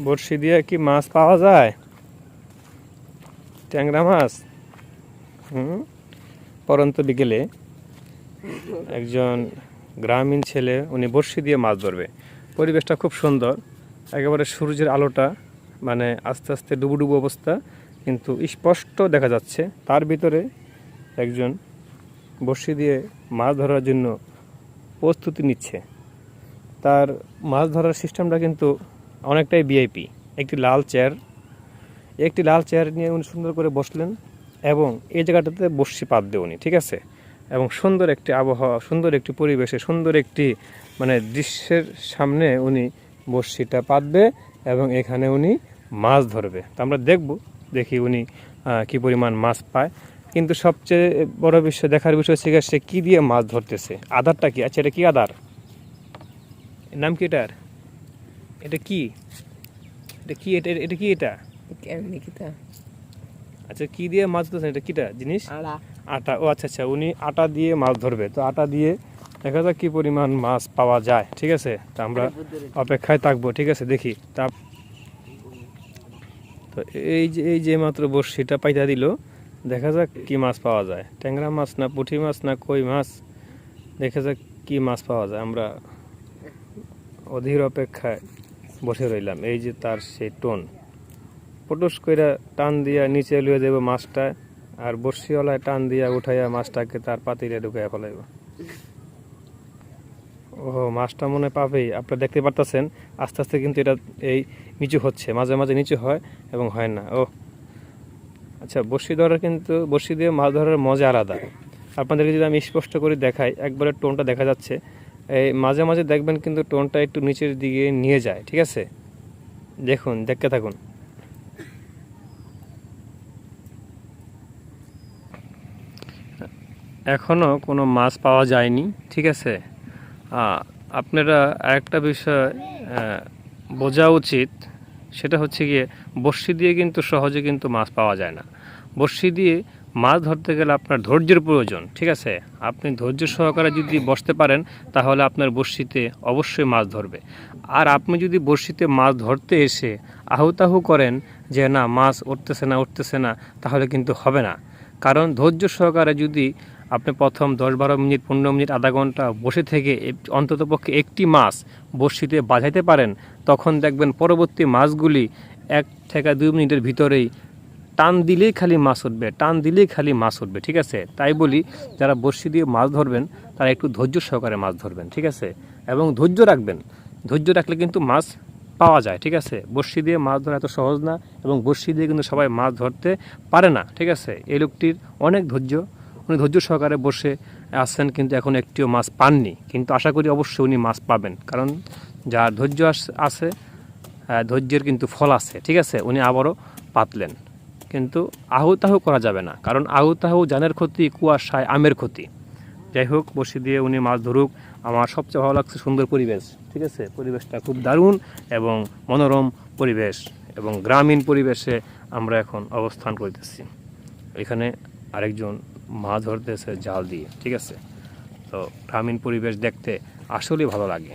বড়শি দিয়ে কি মাছ পাওয়া যায়? ট্যাংরা মাছ। পরন্ত বিকেলে একজন গ্রামীণ ছেলে উনি বড়শি দিয়ে মাছ ধরবে। পরিবেশটা খুব সুন্দর, একেবারে সূর্যের আলোটা মানে আস্তে আস্তে ডুবুডুবু অবস্থা, কিন্তু স্পষ্ট দেখা যাচ্ছে তার ভিতরে একজন বড়শি দিয়ে মাছ ধরার জন্য প্রস্তুতি নিচ্ছে। তার মাছ ধরার সিস্টেমটা কিন্তু অনেকটাই ভিআইপি। একটি লাল চেয়ার নিয়ে উনি সুন্দর করে বসলেন এবং এই জায়গাটাতে বড়শি পাতবে উনি, ঠিক আছে। এবং সুন্দর একটি আবহাওয়া, সুন্দর একটি পরিবেশে, সুন্দর একটি মানে দৃশ্যের সামনে উনি বড়শিটা পাতবে এবং এখানে উনি মাছ ধরবে। তো আমরা দেখি উনি কি পরিমাণ মাছ পায়। কিন্তু সবচেয়ে বড় বিষয়, দেখার বিষয় হচ্ছে সে কী দিয়ে মাছ ধরতেছে। আধারটা কি? আচ্ছা, এটা কি আধার? নাম কি এটার? এটা কি? এটা কি? এটা কি? এটা আচ্ছা, কি দিয়ে মাছ ধরছেন? এটা কিটা জিনিস? আটা। ও আচ্ছা আচ্ছা, উনি আটা দিয়ে মাছ ধরবে। তো আটা দিয়ে দেখা যাক কি পরিমাণ মাছ পাওয়া যায়, ঠিক আছে। তা আমরা অপেক্ষায় থাকবো, ঠিক আছে, দেখি। তো এই যে মাত্র বড়শিটা পাইতা দিল, দেখা যাক কি মাছ পাওয়া যায়। ট্যাংরা মাছ না পুঁটি মাছ না কই মাছ, দেখা যাক কি মাছ পাওয়া যায়। আমরা অধীর অপেক্ষায় বসে রইলাম। এই যে তার সেই টোন, পটুস কইরা টান দিয়া নিচে লুয়ে দেব মাছটা, আর বড়শিওয়ালায় টান দিয়া উঠাইয়া মাছটাকে তার পাতিলে ঢুকাইয়া ফেলাইব। ও, মাছটা মনে পাবেই। আপনারা দেখতে পারতেছেন আস্তে আস্তে কিন্তু এটা এই নিচু হচ্ছে, মাঝে মাঝে নিচু হয় এবং হয় না। ও আচ্ছা, বড়শি ধরার কিন্তু বড়শি দিয়ে মাছ ধরার মজা আলাদা। আপনাদেরকে যদি আমি স্পষ্ট করে দেখাই, একবারে টোনটা দেখা যাচ্ছে। এই মাঝে মাঝে দেখবেন কিন্তু টোনটা একটু নিচের দিকে নিয়ে যায়, ঠিক আছে। দেখুন, দেখতে থাকুন। এখনও কোনো মাছ পাওয়া যায়নি, ঠিক আছে। আপনারা আরেকটা বিষয় বোঝা উচিত, সেটা হচ্ছে গিয়ে বড়শি দিয়ে কিন্তু সহজে কিন্তু মাছ পাওয়া যায় না। বড়শি দিয়ে মাছ ধরতে গেলে আপনার ধৈর্যের প্রয়োজন, ঠিক আছে। আপনি ধৈর্য সহকারে যদি বসতে পারেন তাহলে আপনার বড়শিতে অবশ্যই মাছ ধরবে। আর আপনি যদি বড়শিতে মাছ ধরতে এসে আহুতাহু করেন যে না মাছ উঠতেছে না, তাহলে কিন্তু হবে না। কারণ ধৈর্য সহকারে যদি আপনি প্রথম 10-12 মিনিট, 15 মিনিট, আধা ঘন্টা বসে থেকে অন্ততপক্ষে একটি মাছ বড়শিতে বাজাইতে পারেন, তখন দেখবেন পরবর্তী মাছগুলি 1 থেকে 2 মিনিটের ভিতরেই টান দিলেই খালি মাছ উঠবে, ঠিক আছে। তাই বলি, যারা বড়শি দিয়ে মাছ ধরবেন তারা একটু ধৈর্য সহকারে মাছ ধরবেন, ঠিক আছে। এবং ধৈর্য রাখবেন। ধৈর্য রাখলে কিন্তু মাছ পাওয়া যায়, ঠিক আছে। বড়শি দিয়ে মাছ ধরা এত সহজ না, এবং বড়শি দিয়ে কিন্তু সবাই মাছ ধরতে পারে না, ঠিক আছে। এই লোকটির অনেক ধৈর্য, উনি ধৈর্য সহকারে বসে আছেন, কিন্তু এখন একটিও মাছ পাননি। কিন্তু আশা করি অবশ্যই উনি মাছ পাবেন, কারণ যার ধৈর্য আছে ধৈর্যের কিন্তু ফল আছে, ঠিক আছে। উনি আবারও পাতলেন, কিন্তু আহুতাহু করা যাবে না, কারণ আহুতাহু জানের ক্ষতি, কুয়াশায় আমের ক্ষতি। যাই হোক, বড়শি দিয়ে উনি মাছ ধরুক। আমার সবচেয়ে ভালো লাগছে সুন্দর পরিবেশ, ঠিক আছে। পরিবেশটা খুব দারুণ এবং মনোরম পরিবেশ, এবং গ্রামীণ পরিবেশে আমরা এখন অবস্থান করতেছি। এখানে আরেকজন মাছ ধরতেছে জাল দিয়ে, ঠিক আছে। তো গ্রামীণ পরিবেশ দেখতে আসলেই ভালো লাগে।